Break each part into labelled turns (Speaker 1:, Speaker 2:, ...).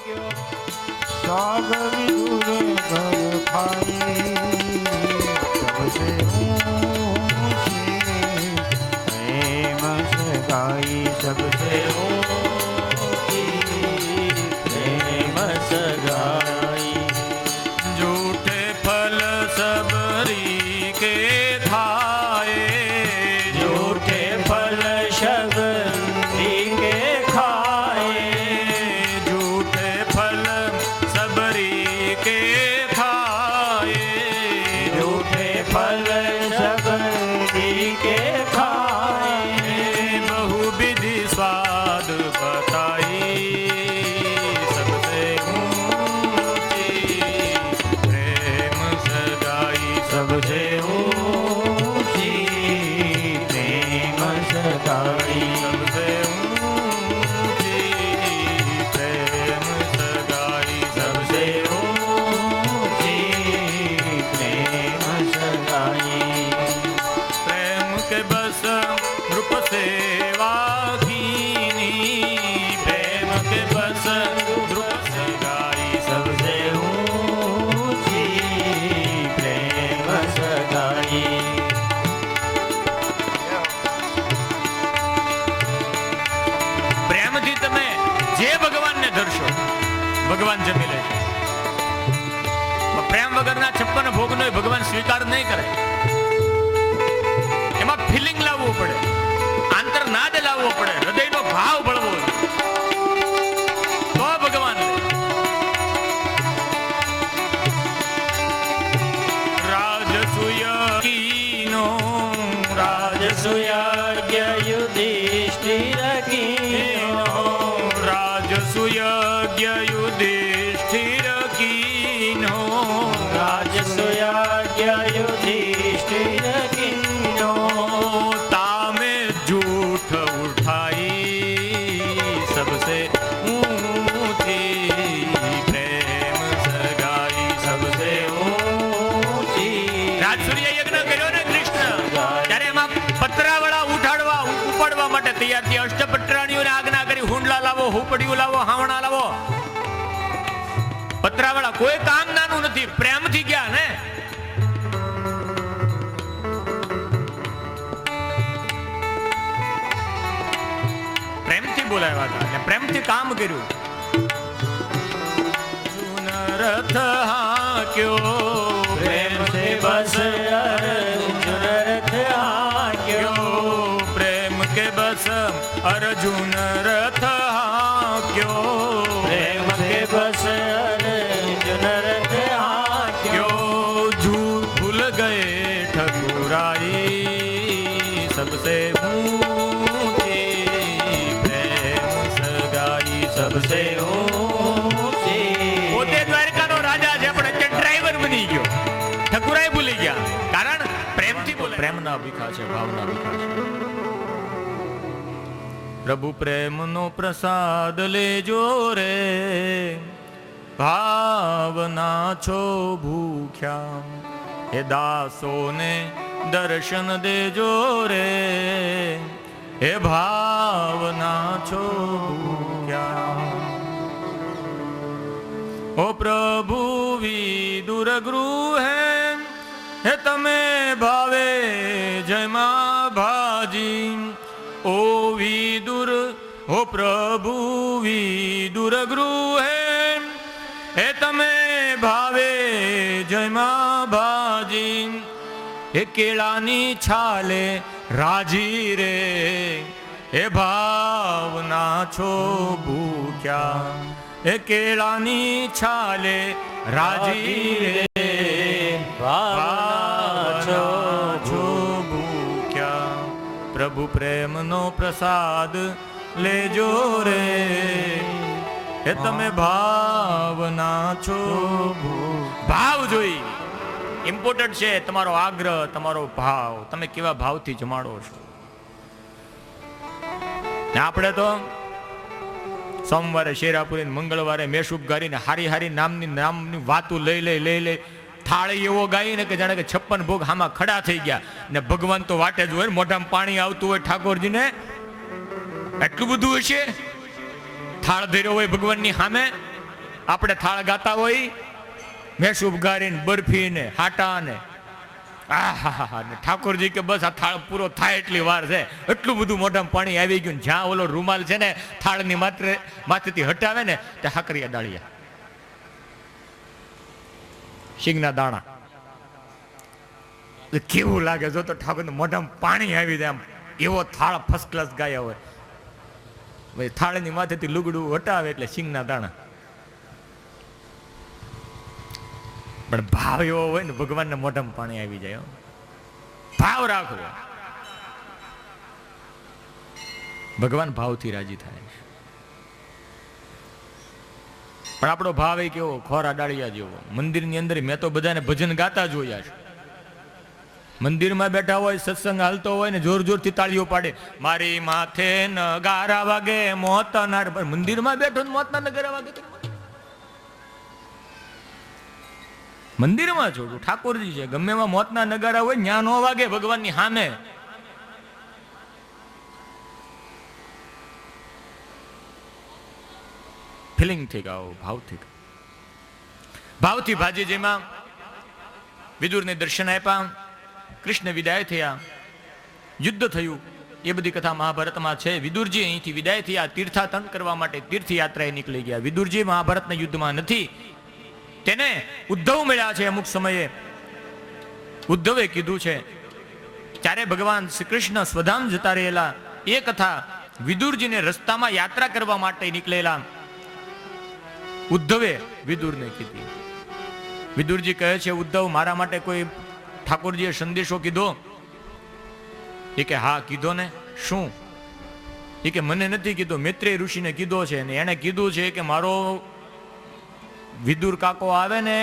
Speaker 1: साग विदुर घर खाई सबसे ऊंची प्रेम सगाई सबसे ऊंची प्रेम सगाई
Speaker 2: झूठे फल सबरी के खाए
Speaker 1: झूठे फल सबरी के खाए
Speaker 2: झूठे फल सबरी के खाए
Speaker 1: झूठे फल सबरी के खाए
Speaker 2: बहु विधि स्वाद बताई सबसे ऊंची प्रेम सगाई
Speaker 1: सबसे ऊंची प्रेम सगाई
Speaker 2: सबसे ऊंची प्रेम सगाई
Speaker 1: सबसे ऊंची प्रेम सगाई
Speaker 2: प्रेम के बस रूप सेवा कीनी प्रेम के बस रूप सगाई
Speaker 1: सबसे ऊंची प्रेम सगाई
Speaker 2: પ્રેમથી તમે જે ભગવાનને ધરશો ભગવાન જમી લેશે. પ્રેમ વગરના 56 ભોગનો ભગવાન સ્વીકાર નહીં કરે. એમાં ફિલિંગ લાવવું પડે, આંતરનાદ લાવવો પડે, હૃદયનો ભાવ બળવો તો ભગવાન લે. રાજસૂય કીનો
Speaker 1: રાજસુયજ્ઞ યુધિષ્ઠિર કીનો
Speaker 2: રાજસુયજ્ઞ યુધિષ્ઠિર કીનો
Speaker 1: રાજસુયજ્ઞ યુધિષ્ઠિર કીનો
Speaker 2: તામે झूठ उठाई सबसे ऊंची प्रेम सगाई सबसे
Speaker 1: ऊंची
Speaker 2: રાજસૂર્ય યજ્ઞ કર્યો ને કૃષ્ણ, ત્યારે એમાં પતરાવાળા ઉઠાડવા ઉપાડવા માટે તૈયાર થયા. અષ્ટપટ્રાણીઓને આજ્ઞા કરી હુંડલા લાવો, હુપડીઓ લાવો, હાવણા લાવો. પતરાવાળા કોઈ કામ નાનું નથી, પ્રેમથી ગયા ને. પ્રેમથી બોલાવ્યા હતા અને પ્રેમથી કામ કર્યું. અર્જુન રથ હાંક્યો
Speaker 1: પ્રેમ से बस अर्जुन रथ हांक्यो
Speaker 2: પ્રેમ કે બસ અર્જુન રથ હાંક્યો
Speaker 1: प्रेम के बस अर्जुन रथ हांक्यो
Speaker 2: भूल गए ठकुराई सबसे ऊंची प्रेम सगाई सबसे
Speaker 1: ऊंची
Speaker 2: પોતે દ્વારકાનો રાજા છે પણ અત્યારે ડ્રાઈવર બની ગયો. ઠકુરાઈ ભૂલી ગયા, કારણ પ્રેમથી બોલે. પ્રેમના ભીખા છે, ભાવના ભીખા છે. પ્રભુ પ્રેમનો પ્રસાદ લેજો રે, ભાવના છો ભૂખ્યા, હે દાસોને દર્શન દેજો રે, હે ભાવના છો ભૂખ્યા. ઓ પ્રભુ વિદુર ગૃહે, હે તમે ભાવે જયમાં ભાજી. ઓ વિદુર, હો પ્રભુ વિદુર ગૃહે, હે તમે ભાવે જયમાં ભાજી. હે કેળાની છાલે રાજી રે, હે ભાવના છો ભૂખ્યા, હે કેળાની છાલે રાજી રે, ભાવના છો ભૂખ્યા. પ્રભુ પ્રેમનો પ્રસાદ લેજો રે, હે તમે ભાવના છો. ભાવ જોઈ ઇમ્પોર્ટન્ટ છે. તમારો આગ્રહ, તમારો ભાવ, તમે કેવા ભાવથી જમાડો છો. આપણે તો સોમવારે શેરાપુરી, મંગળવારે મેસુબ ગારીને હારી હારી નામની વાતું લઈ લઈ થાળી એવો ગાઈને કે જાણે કે 56 ભોગ હામાં ખડા થઈ ગયા ને ભગવાન તો વાટે જ હોય, મોઢામાં પાણી આવતું હોય ઠાકોરજીને. એટલું બધું હશે થાળ ધર્યો હોય ભગવાનની સામે આપણે થાળ ગાતા હોય મેસૂબ ગારીને બરફી ને હાટા ને આહા ઠાકોરજી કે બસ આ થાળ પૂરો થાય એટલી વાર છે, એટલું બધું મોઢામાં પાણી આવી ગયું. જ્યાં ઓલો રૂમાલ છે ને થાળની માથેથી હટાવે ને તે હાકરિયા ડાળિયા, શીંગના દાણા. કેવું લાગે જો તો ઠાકોર મોઢામાં પાણી આવી જાય, આમ એવો થાળ ફર્સ્ટ ક્લાસ ગાયા હોય. ભાઈ થાળની માથેથી લુગડું હટાવે એટલે શીંગના દાણા. પણ ભાવ એવો હોય ને ભગવાનના મોઢામાં પાણી આવી જાય. ભાવ રાખવો, ભગવાન ભાવથી રાજી થાય. પણ આપણો ભાવ એ કેવો ખોરા ડાળિયા જેવો. મંદિરની અંદર મેં તો બધાને ભજન ગાતા જોયા છે. મંદિરમાં બેઠા હોય, સત્સંગ હાલતો હોય ને જોર જોરથી તાળીઓ પાડે, મારી માથે નગારા વાગે મોતના. મંદિરમાં બેઠો મોતના નગારા વાગે. મંદિરમાં છોડું ઠાકોરજી છે, ગમે એમાં મોતના નગારા હોય ન્યા નો વાગે ભગવાનની સામે. ફિલિંગ થી ગાઓ, ભાવથી. ભાવથી ભાજી જેમાં વિદુરને દર્શન આપ્યા, કૃષ્ણ વિદાય થયા, યુદ્ધ થયું, એ બધી કથા મહાભારતમાં છે. વિદુરજી અહીંથી વિદાય થયા, તીર્થાટન કરવા માટે તીર્થયાત્રાએ નીકળી ગયા. વિદુરજી મહાભારતના યુદ્ધમાં નથી, તેને ઉદ્ધવ મળ્યા છે. અમુક સમયે ઉદ્ધવે કીધું છે, ત્યારે ભગવાન શ્રી કૃષ્ણ સ્વધામ જતા રહેલા એ કથા વિદુરજીને રસ્તામાં યાત્રા કરવા માટે નીકળેલા ઉદ્ધવે વિદુરને કીધી. વિદુરજી કહે છે, ઉદ્ધવ મારા માટે કોઈ ઠાકોરજીએ સંદેશો કીધો? એ કે હા કીધો ને. શું? એ કે મને નથી કીધો, મૈત્રેય ઋષિને કીધો છે, ને એને કીધું છે કે મારો વિદુર કાકો આવે ને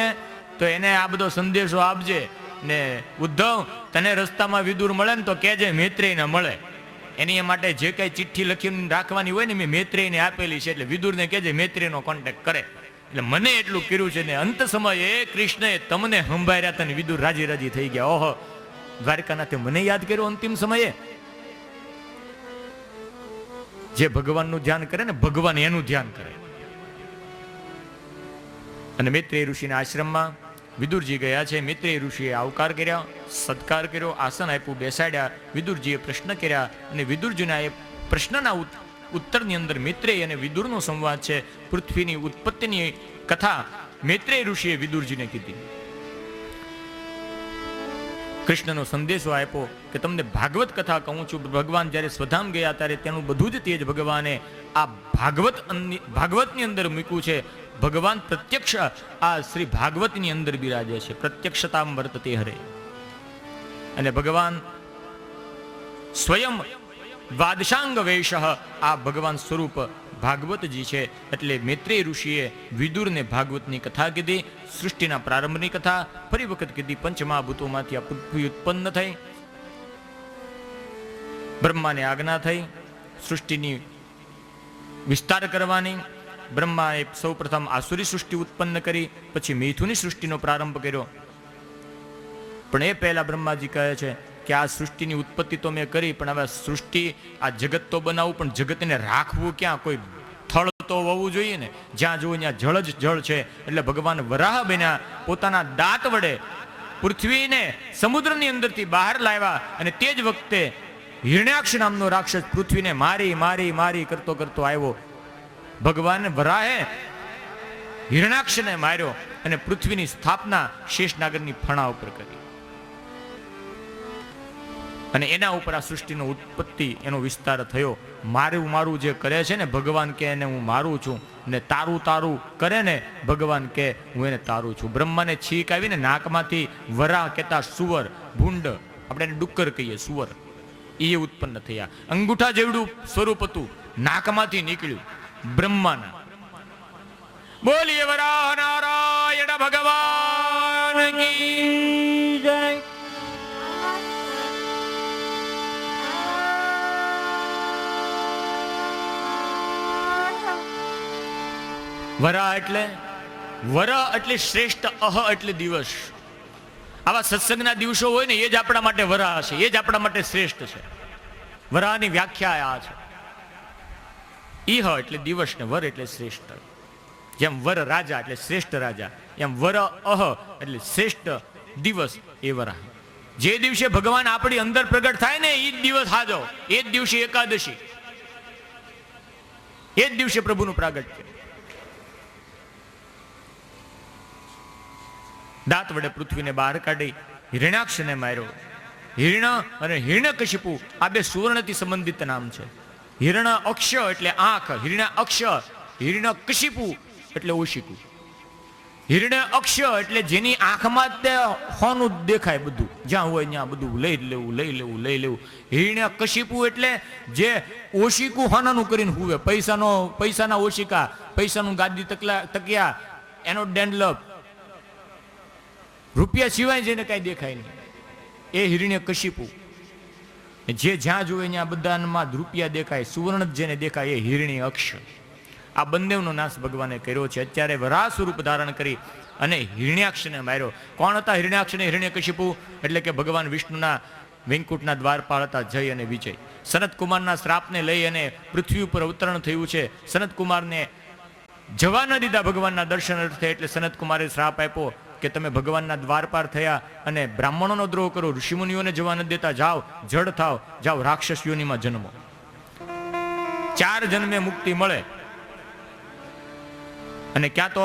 Speaker 2: તો એને આ બધો સંદેશો આપજે, ને ઉદ્ધવ તને રસ્તામાં વિદુર મળે ને તો કહેજે મૈત્રેયને મળે. એની માટે જે કઈ ચિઠ્ઠી લખીને રાખવાની હોય ને મેં મૈત્રેયને આપેલી છે, એટલે વિદુરને કહેજે મૈત્રેયનો કોન્ટેક્ટ કરે. એટલે મને એટલું કર્યું છે ને અંત સમયે કૃષ્ણએ તમને સંભાળ્યા હતા ને વિદુર રાજી રાજી થઈ ગયા. ઓહો, દ્વારકાનાથે મને યાદ કર્યો અંતિમ સમયે. જે ભગવાનનું ધ્યાન કરે ને ભગવાન એનું ધ્યાન કરે. અને મૈત્રેય ઋષિના આશ્રમમાં વિદુરજી ગયા છે. મૈત્રેય ઋષિએ આવકાર કર્યા, સત્કાર કર્યો, આસન આપ્યું, બેસાડ્યા. વિદુરજીએ પ્રશ્ન કર્યા અને વિદુરજીના એ પ્રશ્નના ઉત્તરની અંદર મૈત્રેય અને વિદુરનો સંવાદ છે. પૃથ્વીની ઉત્પત્તિની કથા મૈત્રેય ઋષિએ વિદુરજીને કીધી. કૃષ્ણનો સંદેશો આપ્યો કે તમને ભાગવત કથા કહું છું. ભગવાન જ્યારે સ્વધામ ગયા ત્યારે તેનું બધું જ તેજ ભગવાને આ ભાગવતની અંદર મૂક્યું છે. ભગવાન પ્રત્યક્ષ આ શ્રી ભાગવતની અંદર બિરાજે છે. પ્રત્યક્ષતામ વર્તતે હરે. અને ભગવાન સ્વયં દ્વાદશાંગ વેશ આ ભગવાન સ્વરૂપ ભાગવતજી છે. એટલે મૈત્રેય ઋષિએ વિદુરને ભાગવતની કથા કીધી, સૃષ્ટિના પ્રારંભની કથા ફરી વખત કીધી. પંચમહાભૂતોમાંથી આ પૃથ્વી ઉત્પન્ન થઈ, બ્રહ્માને આજ્ઞા થઈ સૃષ્ટિની વિસ્તાર કરવાની. બ્રહ્માએ સૌ પ્રથમ આસુરી સૃષ્ટિ ઉત્પન્ન કરી, પછી મૈથુની સૃષ્ટિનો પ્રારંભ કર્યો. પણ એ પહેલા બ્રહ્માજી કહે છે કે આ સૃષ્ટિની ઉત્પત્તિ તો મેં કરી, પણ હવે સૃષ્ટિ આ જગત તો બનાવું, પણ જગતને રાખવું ક્યાં? કોઈ થળ તો હોવું જોઈએ ને. જ્યાં જોવું ત્યાં જળ જ જળ છે. એટલે ભગવાન વરાહ બન્યા, પોતાના દાંત વડે પૃથ્વીને સમુદ્રની અંદરથી બહાર લાવ્યા. અને તે જ વખતે હિરણ્યાક્ષ નામનો રાક્ષસ પૃથ્વીને મારી મારી મારી કરતો કરતો આવ્યો. ભગવાન વરાહે હિરણાક્ષને માર્યો અને પૃથ્વીની સ્થાપના શેષનાગરની ફણા ઉપર કરી. અને એના ઉપર આ સૃષ્ટિનો ઉત્પત્તિ એનો વિસ્તાર થયો. મારું મારું જે કરે છે ને ભગવાન કે એને હું મારું છું, ને તારું તારું કરે ને ભગવાન કે હું એને તારું છું. બ્રહ્માને છીક આવીને નાકમાંથી વરાહ કહેતા સુવર, ભૂંડ, આપણે એને ડુક્કર કહીએ, સુવર, એ ઉત્પન્ન થયા. અંગૂઠા જેવડું સ્વરૂપ હતું, નાકમાંથી નીકળ્યું બ્રહ્માના. બોલીએ વરાહ નારાયણ ભગવાન કી જય. વરા એટલે શ્રેષ્ઠ, અહ એટલે દિવસ. આવા સત્સંગના દિવસો હોય ને એ જ આપણા માટે વરા છે, એ જ આપણા માટે શ્રેષ્ઠ છે. વરાની વ્યાખ્યા આ છે. ઈહ એટલે દિવસ ને વર એટલે શ્રેષ્ઠ. જેમ વર રાજા એટલે શ્રેષ્ઠ રાજા, એમ વર અહ એટલે શ્રેષ્ઠ દિવસ એ વરાહ. જે દિવસે ભગવાન આપણી અંદર પ્રગટ થાય ને એ જ દિવસ હાજો, એ જ દિવસે એકાદશી, એ જ દિવસે પ્રભુનું પ્રાગટ્ય. દાંત વડે પૃથ્વીને બહાર કાઢી હિરણ્યાક્ષને માર્યો. હિરણ અને હિરણ્યકશિપુ આ બે સુવર્ણથી સંબંધિત નામ છે. હિરણ અક્ષ એટલે આંખ, હિરણ્ય અક્ષ, હિરણ્યકશિપુ એટલે ઓશિકુ. હિરણ્ય અક્ષ એટલે જેની આંખમાં તે હોનું દેખાય, બધું જ્યાં હોય ત્યાં બધું લઈ લેવું, લઈ લેવું, લઈ લેવું. હિરણ્યકશિપુ એટલે જે ઓશિકુ હોનાનું કરીને હુવે, પૈસાના ઓશિકા, પૈસાનું ગાદી તકિયા, એનો ડેન્ડલપ, રૂપિયા સિવાય જેને કઈ દેખાય નહીં, એ હિરણ્યકશિપુ. જે જ્યાં જોવે ત્યાં બધામાં રૂપિયા દેખાય, સુવર્ણ જેને દેખાય એ હિરણ્ય અક્ષ. આ બંનેનો નાશ ભગવાને કર્યો છે. અત્યારે વરાહ સ્વરૂપ ધારણ કરી અને હિરણ્યાક્ષને માર્યો. કોણ હતા હિરણ્યાક્ષ અને હિરણ્યકશિપુ? એટલે કે ભગવાન વિષ્ણુના વેંકુટના દ્વારપાળ હતા જય અને વિજય. સનત કુમારના શ્રાપને લઈ અને પૃથ્વી ઉપર અવતરણ થયું છે. સનત કુમારને જવા ન દીધા ભગવાનના દર્શન અર્થે, એટલે સનત કુમારે શ્રાપ આપ્યો કે તમે ભગવાનના દ્વારપાર થયા અને બ્રાહ્મણોનો દ્રોહ કરો, ઋષિમુનિઓને જવા ન દેતા, જાઓ જડ થાવ, જાઓ રાક્ષસ યોનિમાં જન્મો. 4 જન્મે મુક્તિ મળે. અને ક્યાં તો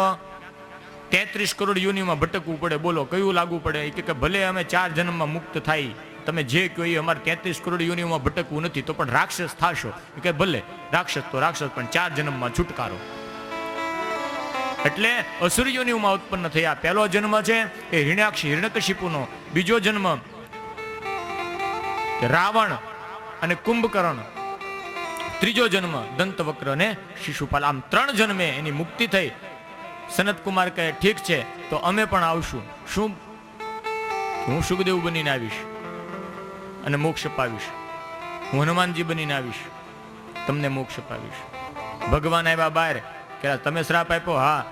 Speaker 2: 33 કરોડ યોનિમાં ભટકવું પડે. બોલો કયું લાગુ પડે? કે ભલે અમે 4 જન્મમાં મુક્ત થાય, તમે જે કહો એ, અમારે 33 કરોડ યોનિમાં ભટકવું નથી, તો પણ રાક્ષસ થાશો. કે ભલે રાક્ષસ તો રાક્ષસ, પણ 4 જન્મમાં છુટકારો. એટલે અસુર યોનિમાં ઉત્પન્ન થયા. પહેલો જન્મ છે એ હિરણ્યકશિપુનો, બીજો જન્મ રાવણ અને કુંભકર્ણ, ત્રીજો જન્મ દંતવક્ર અને શિશુપાલ. આમ 3 જન્મે એની મુક્તિ થઈ. સનત કુમાર કહે ઠીક છે, તો અમે પણ આવશું. શું? હું સુખદેવ બનીને આવીશ અને મોક્ષ અપાવીશ. હું હનુમાનજી બનીને આવીશ, તમને મોક્ષ અપાવીશ. ભગવાન આવ્યા બહાર કે તમે શ્રાપ આપ્યો? હા.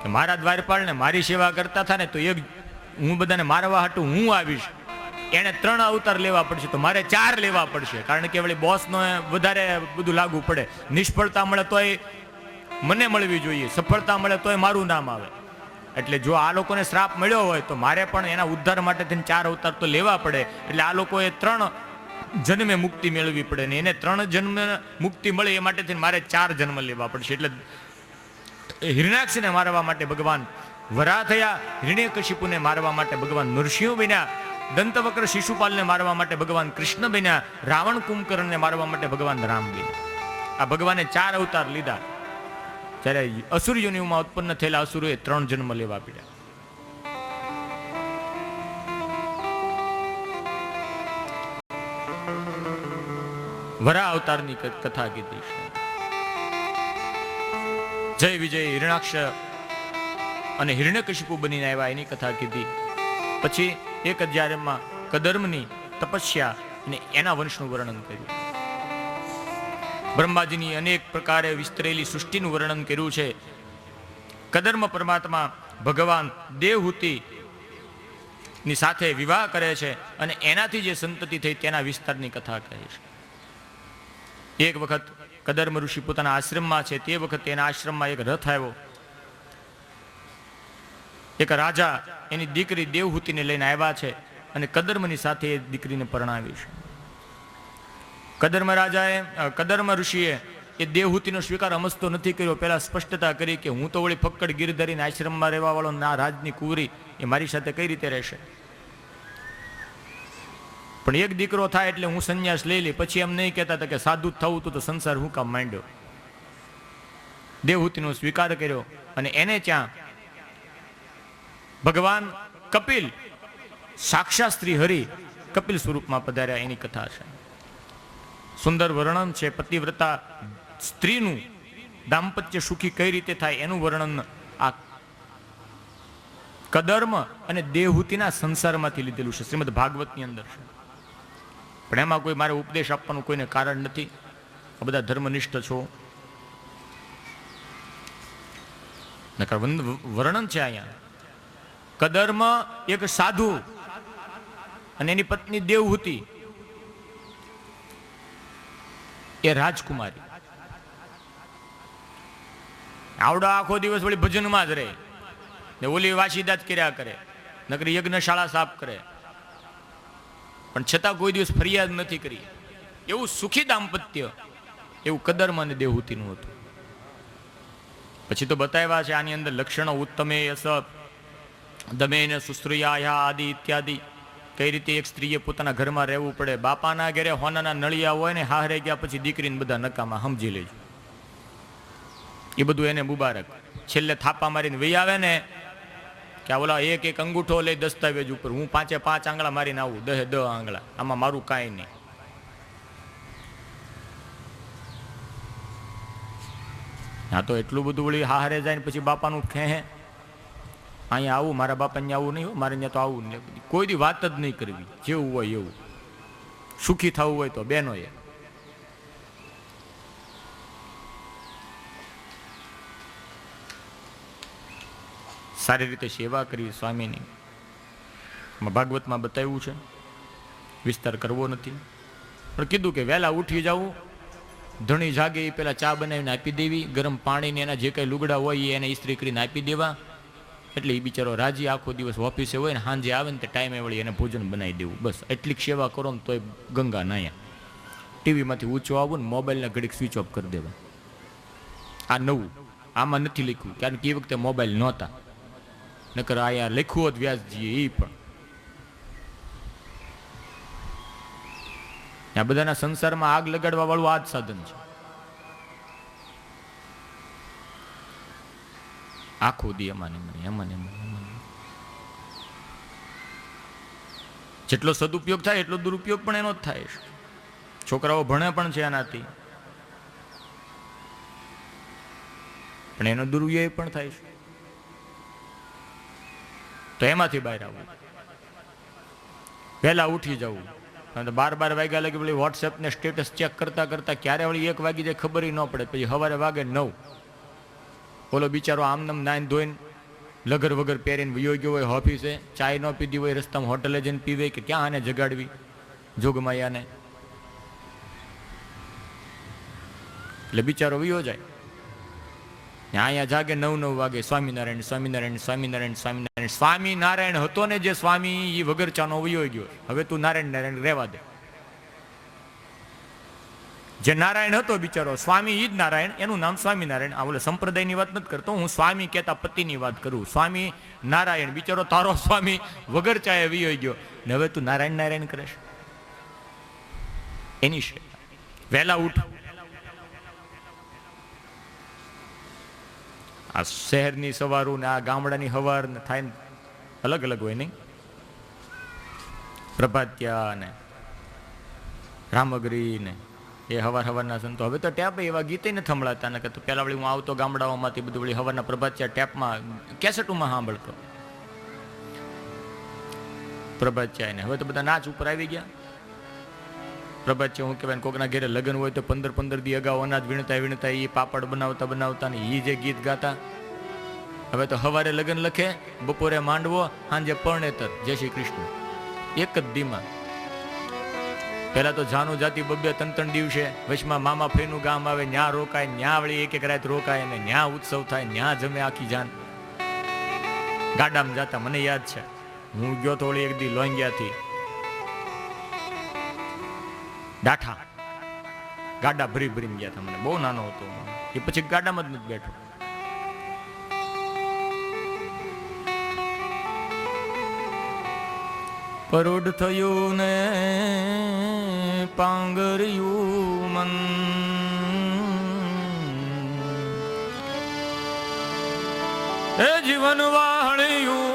Speaker 2: કે મારા દ્વારપાળ ને મારી સેવા કરતા હતા ને, તો એક હું બધાને મારવા હાટું હું આવીશ. એને 3 અવતાર લેવા પડશે, તો મારે 4 લેવા પડશે. કારણ કે વળી બોસનો વધારે બધું લાગુ પડે. નિષ્ફળતા મળે તોય મને મળવી જોઈએ, સફળતા મળે તોય મારું નામ આવે. એટલે જો આ લોકોને શ્રાપ મળ્યો હોય તો મારે પણ એના ઉદ્ધાર માટે 4 અવતાર તો લેવા પડે. એટલે આ લોકોએ 3 જન્મે મુક્તિ મેળવી પડે ને એને 3 જન્મે મુક્તિ મળે એ માટે મારે 4 જન્મ લેવા પડશે. એટલે હિરણ્યાક્ષને મારવા માટે ભગવાન વરાહ થયા, હિરણ્યકશિપુને મારવા માટે ભગવાન નરસિંહ બન્યા, દંતવક્ર શિશુપાલને મારવા માટે ભગવાન કૃષ્ણ બન્યા, રાવણ કુંભકર્ણને મારવા માટે ભગવાન રામ બન્યા. આ ભગવાને 4 અવતાર લીધા. જ્યારે અસુર યોનિમાં ઉત્પન્ન થયેલા અસુરોએ 3 જન્મ લેવા પડ્યા. વરાહ અવતારની કથા કીધી છે. જય વિજય હિરણાક્ષ અને હિરણ્યકશિપુ બનીને આવ્યા એની કથા કીધી. પછી 1000માં કદર્મની તપસ્યા અને એના વંશનું વર્ણન કર્યું. બ્રહ્માજીની અનેક પ્રકારે વિસ્તરેલી સૃષ્ટિનું વર્ણન કર્યું છે. કદર્મ પરમાત્મા ભગવાન દેવહૂતિ ની સાથે વિવાહ કરે છે અને એનાથી જે સંતતિ થઈ તેના વિસ્તારની કથા કહે છે. એક વખત કદર્મ ઋષિ પોતાના આશ્રમમાં છે, તે વખતે એના આશ્રમમાં એક રથ આવ્યો. એક રાજા એની દીકરી દેવહૂતિને લઈને આવ્યા છે અને કદર્મની સાથે એ દીકરીને પરણાવી છે. કદર્મ ઋષિએ એ દેવહૂતિનો સ્વીકાર અમસ્તો નથી કર્યો. પહેલા સ્પષ્ટતા કરી કે હું તો વળી ફક્કડ ગિરધરીને આશ્રમમાં રહેવા વાળો ના રાજની કુંવરી, એ મારી સાથે કઈ રીતે રહેશે? પણ એક દીકરો થાય એટલે હું સંન્યાસ લઈ લે. પછી એમ નહીં કહેતા કે સાધુ થવું તો સંસાર હું કામ માંડ્યો. દેવહૂતિનો સ્વીકાર કર્યો અને એને ત્યાં ભગવાન કપિલ, સાક્ષાત શ્રી હરિ કપિલ સ્વરૂપમાં પધાર્યા. એની કથા છે. સુંદર વર્ણન છે. પતિવ્રતા સ્ત્રીનું દાંપત્ય સુખી કઈ રીતે થાય એનું વર્ણન આ કદર્મ અને દેવહૂતિના સંસારમાંથી લીધેલું છે, શ્રીમદ ભાગવતની અંદર છે. પણ એમાં કોઈ મારે ઉપદેશ આપવાનું કોઈને કારણ નથી. આ બધા ધર્મનિષ્ઠ છો. નકર વર્ણન છે અહીંયા. કદર્મ એક સાધુ અને એની પત્ની દેવહૂતિ એ રાજકુમારી. આવડો આખો દિવસ વળી ભજનમાં જ રહે ને ઓલી વાસીદા જ કર્યા કરે, નકરી યજ્ઞશાળા સાફ કરે, પણ છતાં કોઈ દિવસ ફરિયાદ નથી કરી. એવું સુખી દાંપત્ય એવું કદરમાં ને દેવહૂતિનું હતું. પછી તો બતાવ્યા છે આની અંદર લક્ષણો ઉત્તમે યસ દમે ને સુશ્રુયા આદિ ઇત્યાદિ. કઈ રીતે એક સ્ત્રીએ પોતાના ઘરમાં રહેવું પડે. બાપાના ઘરે હોનાના નળિયા હોય ને હારે ગયા પછી દીકરીને બધા નકામા, સમજી લેજો. એ બધું એને મુબારક. છેલ્લે થાપા મારીને વહી આવે ને કે ઓલા એક એક અંગૂઠો લઈ દસ્તાવેજ ઉપર, હું 5 આંગળા મારીને આવું, 10 આંગળા, આમાં મારું કાંઈ નહીં. હા તો એટલું બધું વળી હારે જાય ને પછી બાપાનું ખેહે, અહીંયા આવું, મારા બાપાને આવું નહીં, મારે ત્યાં તો આવું નહીં. કોઈ દી વાત જ નહીં કરવી, જેવું હોય એવું. સુખી થવું હોય તો બહેનોએ સારી રીતે સેવા કરવી સ્વામીની. ભાગવતમાં બતાવ્યું છે, વિસ્તાર કરવો નથી, પણ કીધું કે વહેલા ઉઠી જવું, ધણી જાગે એ પેલા ચા બનાવીને આપી દેવી, ગરમ પાણીને એના જે કંઈ લુગડા હોય એને ઇસ્ત્રી કરીને આપી દેવા, એટલે એ બિચારો રાજી આખો દિવસ ઓફિસે હોય ને સાંજે આવે ને તે ટાઈમે વળી એને ભોજન બનાવી દેવું. બસ એટલી સેવા કરો ને તોય ગંગા નાયા. ટીવીમાંથી ઊંચો આવું ને મોબાઈલના ઘડીક સ્વિચ ઓફ કરી દેવા. આ નવું, આમાં નથી લખ્યું, કારણ કે એ વખતે મોબાઈલ નહોતા, નકર આયા લખ્યું હોત વ્યાસજીએ એ પણ. આ બધાના સંસારમાં આગ લગાડવા વાળું આ જ સાધન છે. આખો દી એમાં જેટલો સદુપયોગ થાય એટલો દુરુપયોગ પણ એનો જ થાય છે. છોકરાઓ ભણે પણ છે એનાથી, પણ એનો દુરુપયોગ પણ થાય છે. તો એમાંથી બહાર આવવું, વહેલા ઉઠી જવું. 12 વાગ્યા લગી વળી વોટ્સએપ ને સ્ટેટસ ચેક કરતા કરતા ક્યારે વળી 1 વાગી જાય ખબર ન પડે. પછી સવારે વાગે 9, ઓલો બિચારો આમનામ નાઈને ધોઈને લગર વગર પહેરીને વયો ગયો હોય ઓફિસે, ચાય ન પીધી હોય, રસ્તામાં હોટલે જઈને પીવે કે ક્યાં આને જગાડવી જોગમાયાને, એટલે બિચારો વયો જાય. અહીંયા જાગે 9 વાગે સ્વામિનારાયણ સ્વામિનારાયણ સ્વામિનારાયણ સ્વામિનારાયણ. સ્વામિનારાયણ હતો ને જે સ્વામી, એ વગર ચાનો વયો ગયો. હવે તું નારાયણ નારાયણ રહેવા દે. જે નારાયણ હતો બિચારો, સ્વામી ઈ જ નારાયણ, એનું નામ સ્વામિનારાયણ. આ ઓલે સંપ્રદાયની વાત નથી કરતો હું, સ્વામી કહેતા પતિની વાત કરું. સ્વામી નારાયણ, બિચારો તારો સ્વામી વગર ચાએ વયો ગયો ને હવે તું નારાયણ નારાયણ કરેશ. એની છે વહેલા ઉઠ. આ શહેરની સવારું ને આ ગામડાની હવાર ને થાય ને અલગ અલગ હોય નહીં. પ્રભાત્યા ને રામગરી ને એ હવારના સંતો. હવે તો ટેપ એવા ગીતે નથી સંભળાતા, ને તો પેલા વળી હું આવતો ગામડાઓમાંથી બધું વળી હવારના પ્રભાત્યા ટેપમાં કેસેટમાં સાંભળતો પ્રભાત્યા ને. હવે તો બધા નાચ ઉપર આવી ગયા. પ્રભાત્યા હું કહેવાય, કોકના ઘેરે લગ્ન હોય તો 15 દી અગાઉ અનાજ વીણતા એ પાપડ બનાવતા ને એ જે ગીત ગાતા. હવે તો હવારે લગ્ન લખે, બપોરે માંડવો, સાંજે પરણેતર, જય શ્રી કૃષ્ણ, એક જ દીમાં. પેલા તો જાનું જાતિ 2-3 દિવસે વચમાં મામા ફઈનું ગામ આવે, ન્યા રોકાય, ન્યા વળી એક રાત રોકાય ને ન્યા ઉત્સવ થાય, ન્યા જમે આખી જાન. ગાડામાં જાતા, મને યાદ છે હું ગયો તો વળી એક દી લોંગિયાથી ડાઠા, ગાડા ભરી ભરીને ગયા હતા. મને બહુ નાનો હતો એ, પછી ગાડામાં જ નથી બેઠો. પરોઢ થયું ને પાંગર્યું મન, એ જીવન વાહણ્યું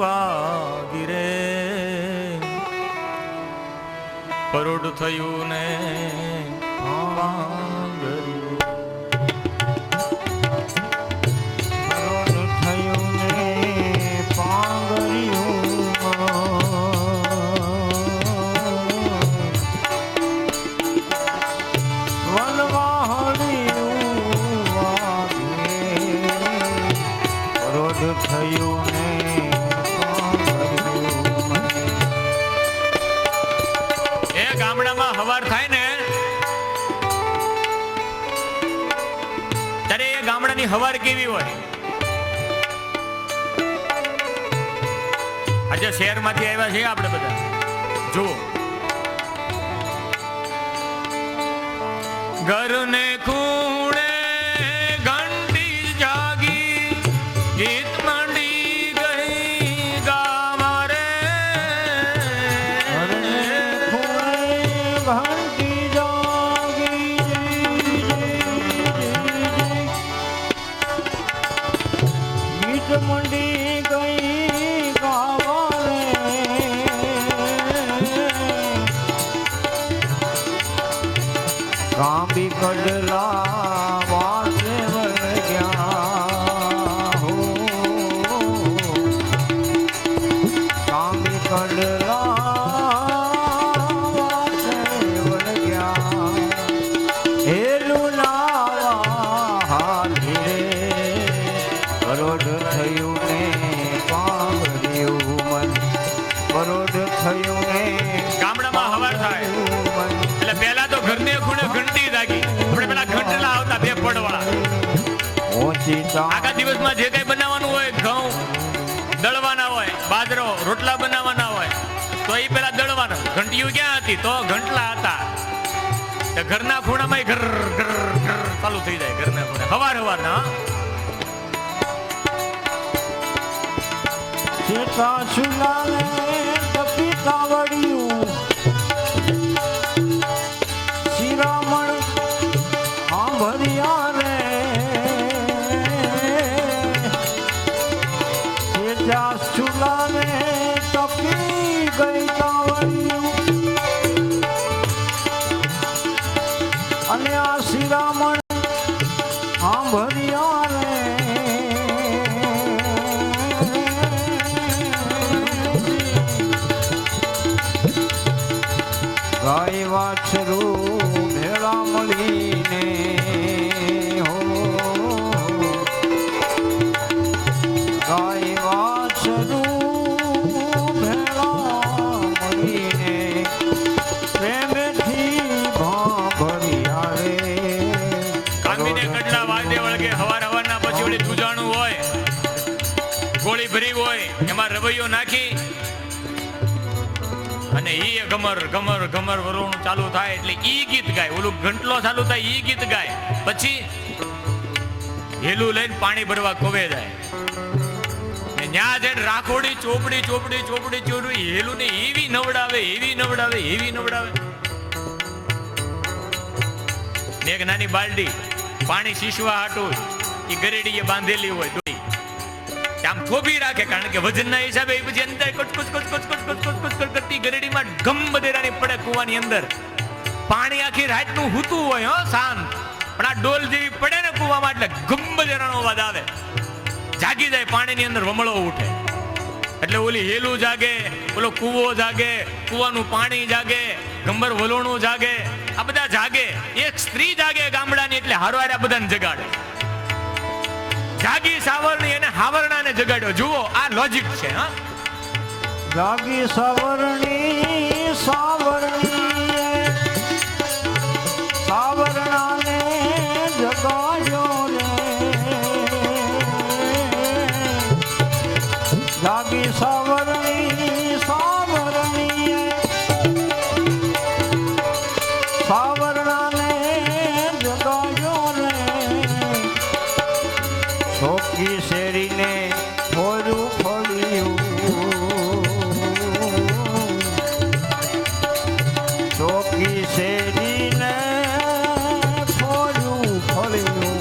Speaker 2: વાગીરે. પરોઢ થયું ને પાંગર્યું,
Speaker 1: પરોઢ થયું ને પાંગર્યું,
Speaker 2: ત્યારે એ ગામડાની હવાર કેવી હોય. આજે શહેરમાંથી આવ્યા છે આપણે બધા, જુઓ ઘરને ખૂણે ઘંટી જાગી, ગીત માંડી ગઈ ગાવા રે.
Speaker 1: ઘંટી જાગી, ગીત મંડી ગઈ ગાવા રે. કાંબી કડલા વાસે વળગ્યા હો, કાંબી કડલા વાસે વળગ્યા. હેલું નાવા હાથે કરોડ થયું ને કાંબડ્યું મન, કરોડ થયું ને
Speaker 2: ગામડામાં હવાર થાય એટલે પહેલા તો ઘરને ખૂણે ઘંટી જાગી. આપણે પેલા ઘંટલા આવતા બે પડવાળા, આખા દિવસમાં જે કઈ બનાવવાનું હોય, ઘઉં દળવાના હોય, બાજરો રોટલા બનાવવાના હોય, તો એ પેલા દળવાના. ઘંટીઓ ક્યાં હતી? તો ઘંટલા હતા. તો ઘરના ખૂણામાં ઘર ઘર ઘર ચાલુ થઈ જાય. ઘરના ખૂણે હવાર હવારના
Speaker 1: ચેતા સુલાને તપી કાવડિયું, શિરામણ આંભરિયા રે. ચેતા સુલાને તપી ગઈ કાવડિયું, અને આ શિરામણ આંભરિયા રે. ગાય વાછરું ભેળા મળીને હો, ગાય વાછરું ભેળા મળીને પ્રેમેથી ભાભરિયા રે.
Speaker 2: કામીને કડલા વાદે વળગે હવાર હવારના પછી ઓલી દૂજાણું હોય, ગોળી ભરી હોય, એમાં રવૈયો નાખી અને ઈ ગમર ગમર ગમર વરોણું ચાલુ થાય એટલે ઈ ગીત ગાય. ઓલું ઘંટલો ચાલુ થાય ઈ ગીત ગાય. પછી હેલું લઈને પાણી ભરવા કોવે જાય. ન્યા જઈને રાખોડી ચોપડી ચોપડી ચોપડી ચોરી હેલું ને એવી નવડાવે, એવી નવડાવે, એવી નવડાવે. એક નાની બાલડી પાણી શીશવા હાટું એ ગરેડીએ બાંધેલી હોય, આમ થોભી રાખે, કારણ કે વજનના હિસાબે એ પછી અંદર કચકચ કચકચ કચકચ કચકચ કરતી ગરેડીમાં ગમ બધેરાની પડે કુવાની અંદર. પાણી આખી રાતનું હૂતું હોય હો શાંત, પણ આ ડોલ જેવી પડે ને કુવામાં એટલે ગમ બધેરાનો અવાજ આવે. જાગી જાય, પાણીની અંદર વમળો ઉઠે. એટલે ઓલી હેલું જાગે, ઓલો કૂવો જાગે, કુવાનું પાણી જાગે, ગંબર વલોણું જાગે, આ બધા જાગે. એક સ્ત્રી જાગે ગામડાની એટલે હારવાર આ બધાને જગાડે. જાગી સાવરણી અને હાવરણાને જગાડ્યો. જુઓ આ લોજિક છે. હા,
Speaker 1: જાગી સાવરણી સાવરણી સાવરણાને જગાડ્યો રે. જાગી સાવરણી સાવરણી સાવરણાને જગાડ્યો રે. છોકી શેરીને ફોરું ફળ્યું, ચોકી શેરીને ફોરું ફળ્યું.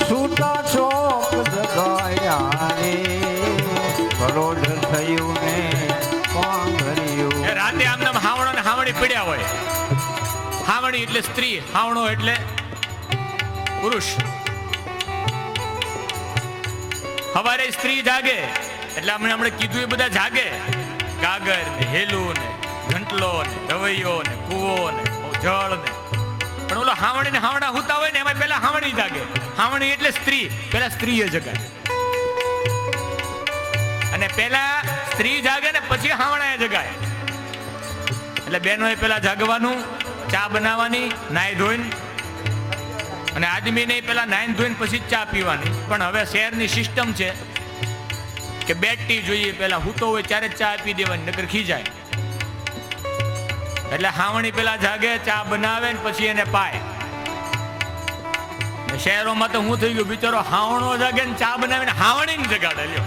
Speaker 1: છૂટા ચોક જગાયા રે, કરોડ થયું ને પાંગર્યું.
Speaker 2: રાતે આમ નામ હાવણો ને હાવણી પડ્યા હોય. હાવણી એટલે સ્ત્રી, હાવણો એટલે પુરુષ. હવારે સ્ત્રી જાગે એટલે હમણાં કીધું એ બધા જાગે. ગાગર ને હેલું ને ઘંટલો ને રવૈયો ને કૂવો ને જળ ને. પણ ઓલો હાવણી ને હાવણા હુતા હોય ને એમાં પેલા હાવણી જાગે. હાવણી એટલે સ્ત્રી, પેલા સ્ત્રીએ જગાડે. અને પેલા સ્ત્રી જાગે ને પછી હાવણા જગાય. એટલે બહેનોએ પેલા જાગવાનું, ચા બનાવવાની, નાઈ ધોઈને અને આદમીને પેલા નાઈન ધોઈને પછી જ ચા પીવાની. પણ હવે શહેરની સિસ્ટમ છે કે બેટી જોઈએ, પેલા હૂતો હોય ત્યારે ચા આપી દેવાની, નકર ખીજાય. એટલે હાવણી પેલા જાગે, ચા બનાવે ને પછી એને પાય. શહેરોમાં તો હું થઈ ગયું, બિચારો હાવણો જાગે ને ચા બનાવીને હાવણી જગાડે લ્યો.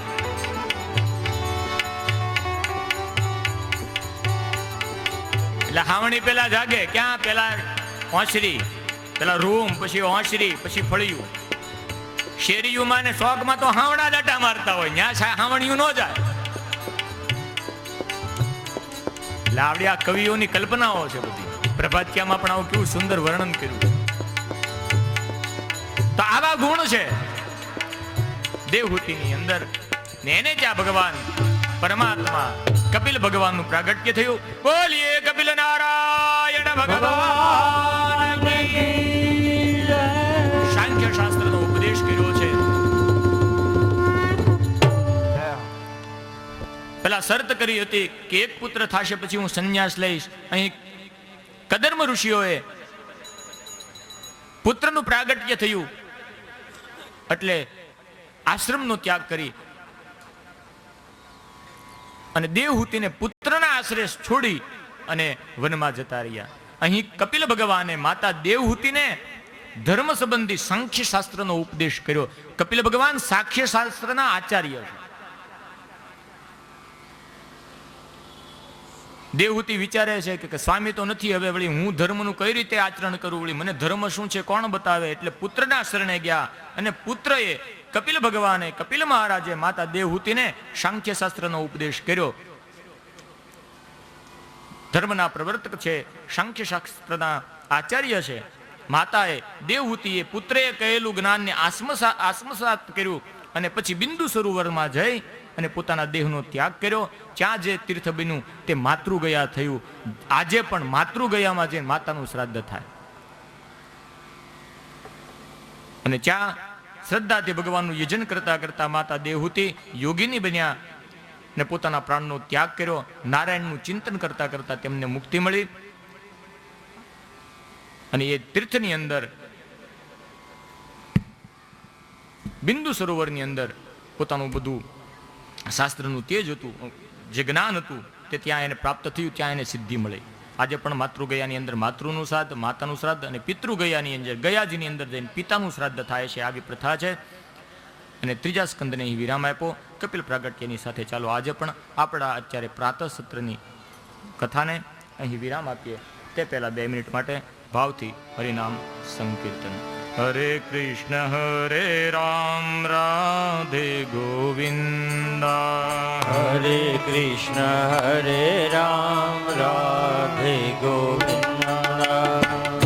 Speaker 2: એટલે હાવણી પેલા જાગે, ક્યાં પેલા ઓસરી, પેલા રૂમ, પછી ઓસરી, પછી ફળિયું. શેરીયુમાં ને શોખમાં તો હાવણા દાટા મારતા હોય, ત્યાં હાવણિયું ન જાય. એટલે આવડી આ કવિઓની કલ્પનાઓ છે બધી. પ્રભાતિયામાં પણ આવું કેવું સુંદર વર્ણન કર્યું. તો આવા ગુણ છે દેવહૂતિની અંદર, ને એને ત્યાં ભગવાન પરમાત્મા કપિલ ભગવાનનું પ્રાગટ્ય થયું. બોલીએ કપિલ નારાયણ ભગવાન. સાંખ્ય શાસ્ત્રનો ઉપદેશ કર્યો છે. પેલા શરત કરી હતી કે એક પુત્ર થશે પછી હું સંન્યાસ લઈશ. અહીં કદર્મ ઋષિઓએ પુત્રનું પ્રાગટ્ય થયું એટલે આશ્રમનો ત્યાગ કરી અને દેવહૂતિને પુત્રના આશ્રય છોડી અને વનમાં જતા રહ્યા. અહીં કપિલ ભગવાને માતા દેવહૂતિને ધર્મ સંબંધી સાંખ્ય શાસ્ત્રનો ઉપદેશ કર્યો. કપિલ ભગવાન સાંખ્ય શાસ્ત્રના આચાર્ય છે. દેવહૂતિ વિચારે છે કે સ્વામી તો નથી, હવે વળી હું ધર્મનું કઈ રીતે આચરણ કરું, વળી મને ધર્મ શું છે કોણ બતાવે. એટલે પુત્રના શરણે ગયા અને પુત્રએ કપિલ ભગવાને, કપિલ મહારાજે માતા દેવહૂતિને સાંખ્ય શાસ્ત્રનો ઉપદેશ કર્યો. ધર્મના પ્રવર્તક છે, સાંખ્ય શાસ્ત્રના આચાર્ય છે. માતાએ દેવહૂતિએ પુત્રએ કહેલું જ્ઞાનને આત્મસાત કર્યું અને પછી બિંદુ સરોવરમાં જઈ અને પોતાના દેહનો ત્યાગ કર્યો. ત્યાં જે તીર્થ બન્યું તે માતૃગયા થયું. આજે પણ માતૃગયામાં જઈને માતાનું શ્રાદ્ધ થાય અને ત્યાં શ્રદ્ધાથી ભગવાનનું યજન કરતા કરતા માતા દેવહૂતિ યોગીની બન્યા ને પોતાના પ્રાણનો ત્યાગ કર્યો. નારાયણનું ચિંતન કરતા કરતા તેમને મુક્તિ મળી અને એ તીર્થની અંદર બિંદુ સરોવરની અંદર પોતાનું બધું શાસ્ત્રનું તેજ હતું, જે જ્ઞાન હતું તે ત્યાં એને પ્રાપ્ત થયું, ત્યાં એને સિદ્ધિ મળી. આજે પણ માતૃગયાની અંદર માતૃનું શ્રાદ્ધ, માતાનું શ્રાદ્ધ અને પિતૃગયાની અંદર ગયાજીની અંદર જઈને પિતાનું શ્રાદ્ધ થાય છે. આવી પ્રથા છે. અને ત્રીજા સ્કંદને અહીં વિરામ આપ્યો કપિલ પ્રાગટ્યની સાથે. ચાલો આજે પણ આપણા અત્યારે પ્રાતઃ સત્રની કથાને અહીં વિરામ આપીએ. તે પહેલા 2 મિનિટ માટે ભાવથી હરિનામ સંકીર્તન. હરે કૃષ્ણ હરે રામ રાધે ગોવિંદા.
Speaker 1: હરે કૃષ્ણ હરે રામ રાધે ગોવિંદા.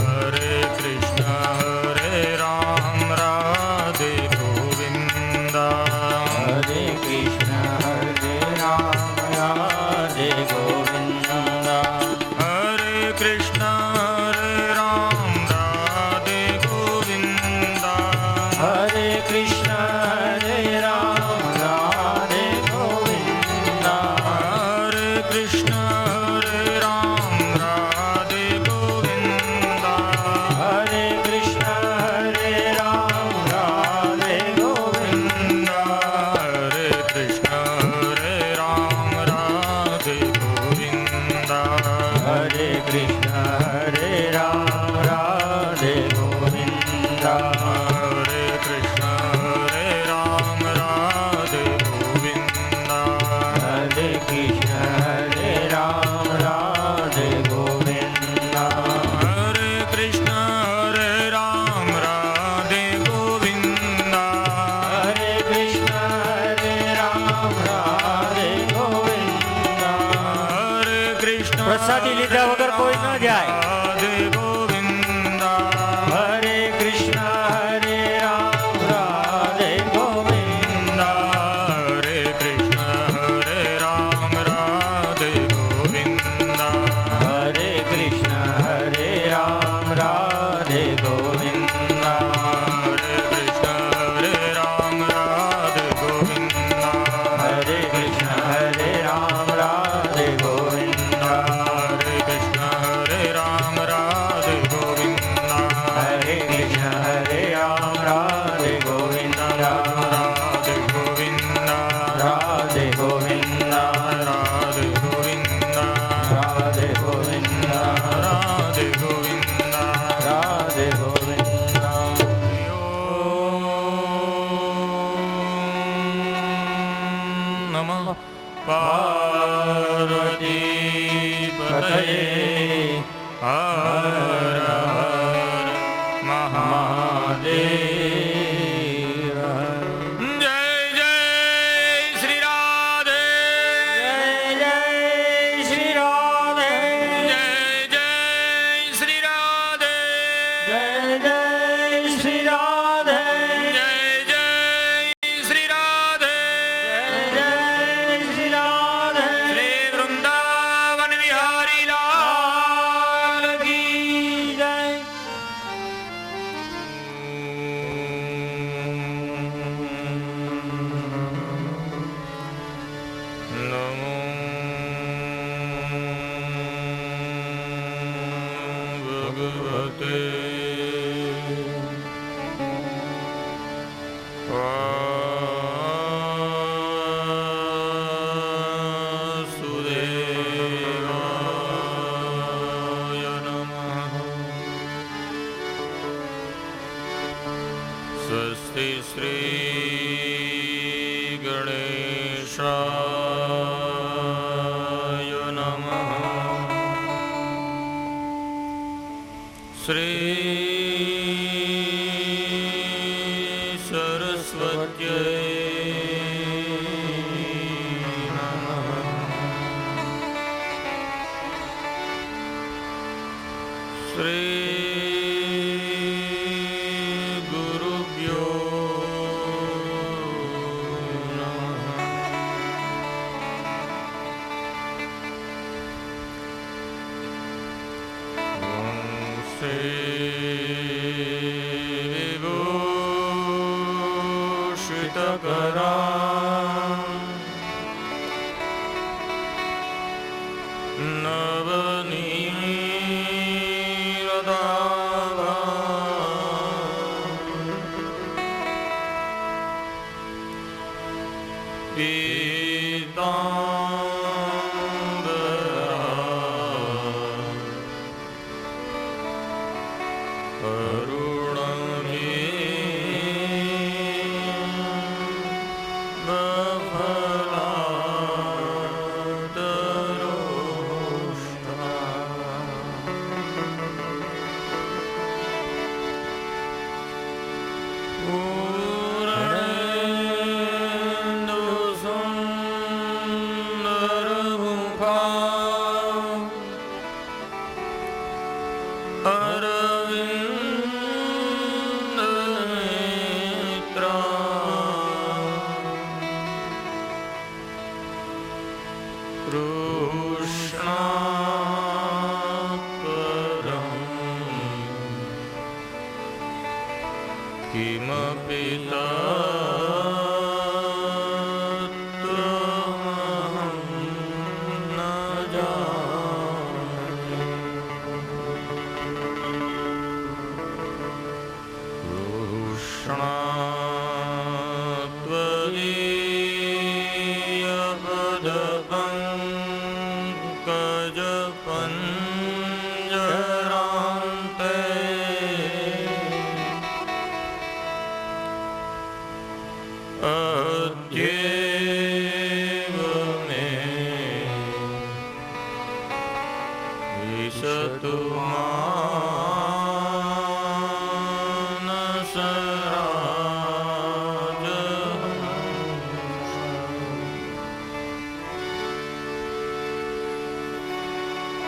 Speaker 2: હરે કૃષ્ણ હરે રામ રાધે ગોવિંદા.
Speaker 1: હરે કૃષ્ણ હરે રામ રાધે ગોવિંદા.
Speaker 2: હરે કૃષ્ણ હરે રામ રાધે ગોવિંદા.
Speaker 1: હરે કૃષ્ણ હરે રામ રાધે ગોવિંદા.
Speaker 2: હરે કૃષ્ણ હરે રામ રાધે ગોવિંદા.
Speaker 1: હરે કૃષ્ણ હરે રામ રાધે ગોવિંદા.
Speaker 2: હરે કૃષ્ણ હરે રામ રાધે ગોવિંદા.
Speaker 1: હરે કૃષ્ણ હરે રામ રાધે ગોવિંદા.
Speaker 2: હરે કૃષ્ણ હરે રામ રાધે ગોવિંદા.
Speaker 1: હરે કૃષ્ણ હરે રામ રાધે ગોવિંદા.
Speaker 2: હરે કૃષ્ણ હરે રામ રાધે ગોવિંદા.
Speaker 1: હરે કૃષ્ણ હરે રામ રાધે ગોવિંદા.
Speaker 2: હરે કૃષ્ણ
Speaker 1: પ્રસાદી લીધા વગર કોઈ ન જાય.
Speaker 2: રાધે ગોવિંદા.
Speaker 1: હરે કૃષ્ણ હરે રામ રાધે ગોવિંદા.
Speaker 2: હરે કૃષ્ણ હરે રામ રાધે ગોવિંદા.
Speaker 1: હરે કૃષ્ણ હરે રામ રાધે ગોવિંદા.
Speaker 2: હરે કૃષ્ણ હરે રામ રાધે ગોવિંદા.
Speaker 1: હરે કૃષ્ણ હરે રામ રાધે ગોવિંદા.
Speaker 2: હરે કૃષ્ણ હરે રામ રાધે
Speaker 1: ગોવિંદ
Speaker 2: રાધે ગોવિંદ
Speaker 1: રાધે ગોવિંદ
Speaker 2: નમઃ પાર્વતી પતયે હર હર મહાદેવ જય જય શ્રી રાધે
Speaker 1: જય શ્રી રાધે
Speaker 2: જય જય શ્રી રાધે
Speaker 1: જય જય શ્રી રાધે
Speaker 2: જય જય શ્રી રાધે
Speaker 1: જય શ્રી રાધે
Speaker 2: શ્રી વૃંદાવન વિહારી લાલ કી
Speaker 1: જય
Speaker 2: નમો ભગવતે વાસુદેવાય નમઃ સ્વસ્તિ શ્રી ગણેશાય નમઃ શ્રી સરસ્વત્યૈ નમઃ શ્રી ગુરુભ્યો નમઃ વંશે વિભૂષિતકરા કિમપિ તત્ત્વમહં ન જાનામિ અદ્યેવ મે વિશતુ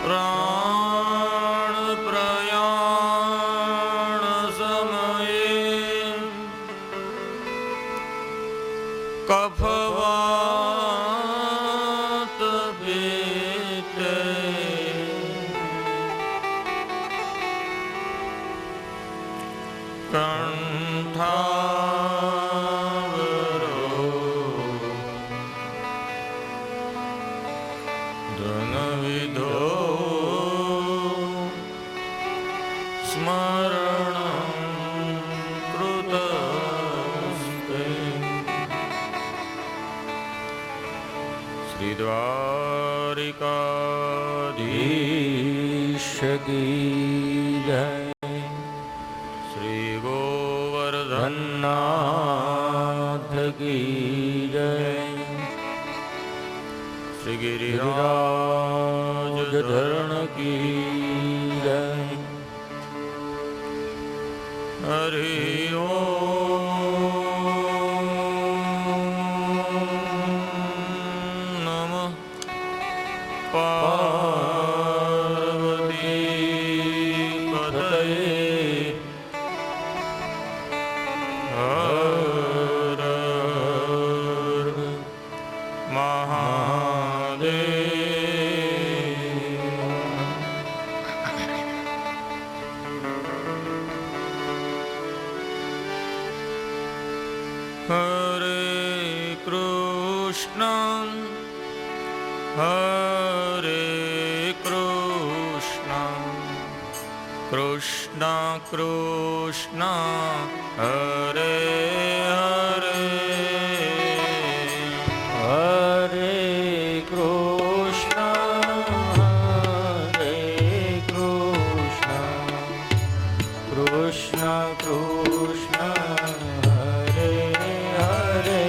Speaker 2: પ્રાણ પ્રયાણ સમયે કફવાત ભીતે કંઠાવરો ધનવિધો સ્મરણ કૃતસ્તે શ્રી દ્વારિકાધીશ
Speaker 1: કી જય.
Speaker 2: શ્રી ગોવર્ધન
Speaker 1: નાથ કી જય.
Speaker 2: શ્રી ગિરિરાજ
Speaker 1: ધરણ કી જય.
Speaker 2: હરિ ઓમ નમઃ પાર્વતી પતયે હર હર મહાદેવ. હરે કૃષ્ણ કૃષ્ણ કૃષ્ણ હરે હરે.
Speaker 1: હરે કૃષ્ણ કૃષ્ણ કૃષ્ણ હરે હરે.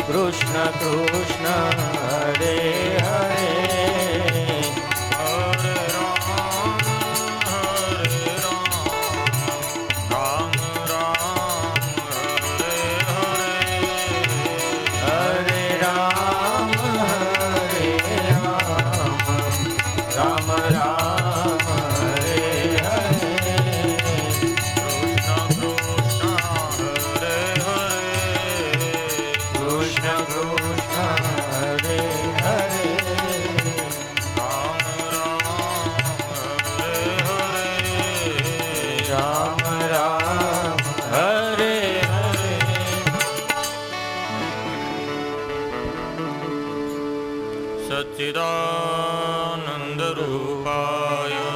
Speaker 1: કૃષ્ણ કૃષ્ણ હરે હરે.
Speaker 2: હરે રામ રામ રામ હરે હરે.
Speaker 1: હરે રામ રામ રામ હરે હરે.
Speaker 2: કૃષ્ણ કૃષ્ણ હરે હરે.
Speaker 1: રામ રામ હરે હરે.
Speaker 2: સચ્ચિદાનંદ રૂપાય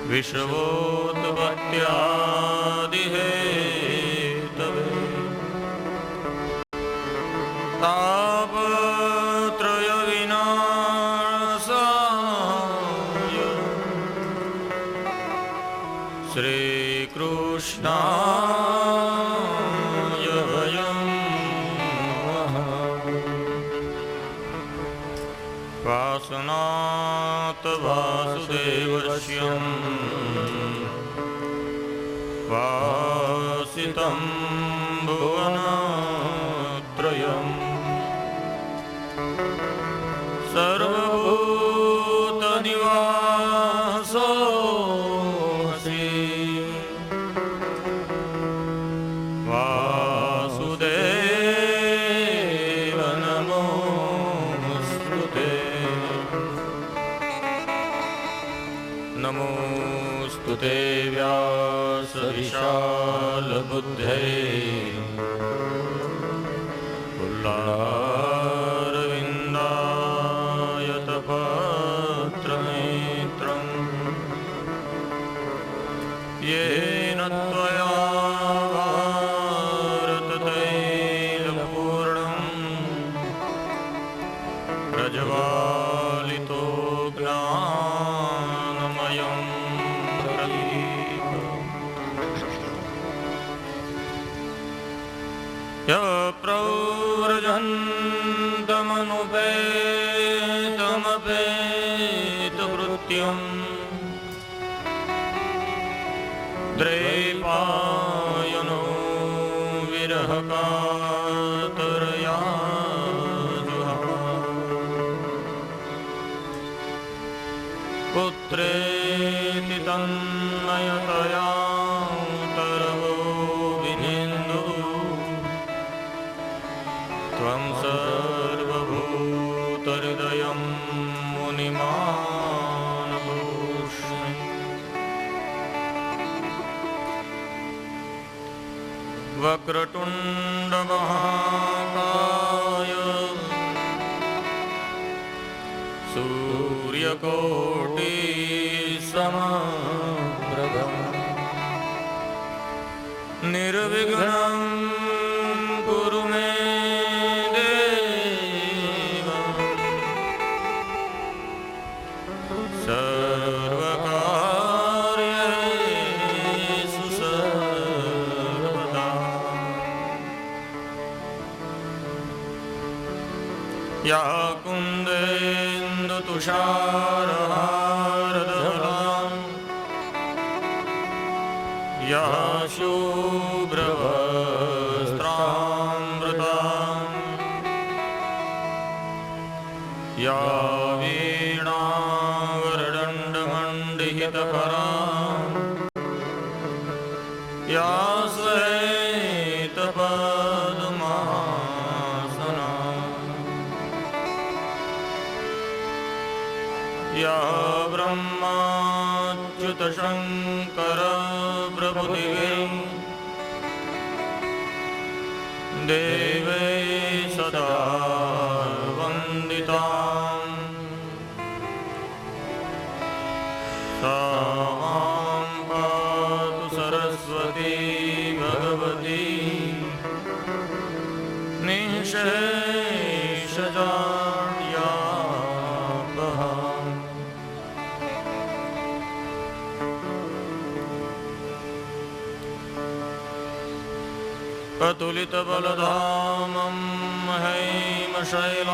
Speaker 2: વિશ્વોત્પત્યાદિહેતવે તાપત્રય વિનાશાય શ્રી કૃષ્ણાય વયં વાસનાત વાસુદેવસ્યં વાસિतं ભુવનત્રયम्
Speaker 1: સર્વભૂત નિવાસો હસી વાસુદેવ નમોસ્તુતે નમોસ્તુતે વ્યાસ વિશાલ બુદ્ધે येन त्वया वार्ततैलपूर्णम् प्रज्वालितो ज्ञानमयं प्रदीपम् य प्रव्रजन्तमनुपेतमपेतकृत्यम् द्रैपायनो विरहकातरया पुत्रेति तन्मयतया तरवो विनिन्दु त्वं सर्वभूतहृदयं मुनिमानभूषि वक्रतुण्डमहाकाय सूर्यकोटिसमप्रभ निर्विघ्नं कुरु मे देव सर्वकार्येषु सर्वदा या कुन्देन्दुतुषारहारधरा या शुभ्रवस्त्रामृता या वीणावरदण्डमण्डितकरा या श्वेतपद्मासना या ब्रह्माच्युतशङ्कर प्रभुतिवे देवे सदा वन्दिताम् सा मां पातु सरस्वती भगवती निःशेषजाड्यापहा अतुलितबलधामं हैमशैलावदेहम्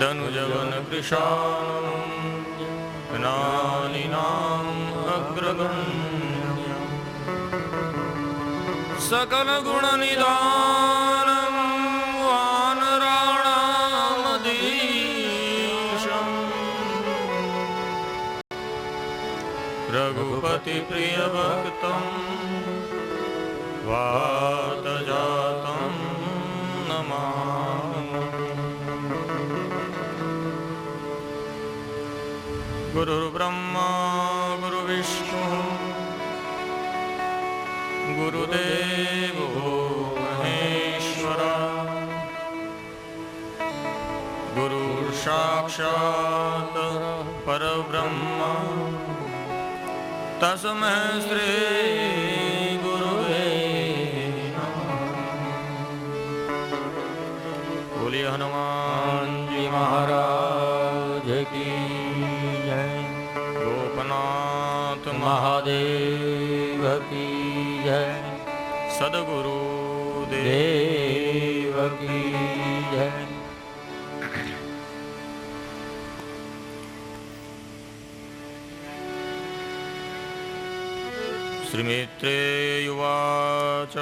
Speaker 1: धनुजवनकृशानं ज्ञानिनाम् अग्रगण्यम् सकलगुणनिधानं वानराणामधीशम् रघुपतिप्रियभक्तं वातजातं नमामि गुरुर्ब्रह्मा गुरुविष्णु गुरुदेवो महेश्वरा गुरुसाक्षात् परब्रह्म तस्मै श्री गुरुवे बोलिए हनुमान जी महाराज की जय। गोपनाथ महादेव की जय। सद्गुरु देव की जय। श्रीमित्रेयुवाच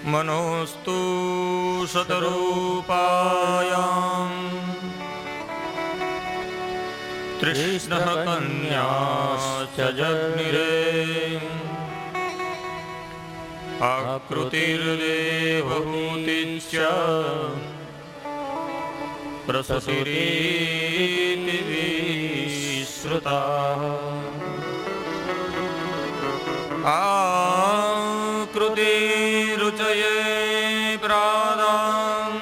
Speaker 1: મનોસ્તુ સતરૂપાયામ તૃષ્ણઃ કન્યાશ્ચ જગ્નિરે આકૃતિર્દેવહૂતિશ્ચ પ્રસૂતિરીતિ વિશ્રુતા આકૃતિરુચયે પ્રાદાં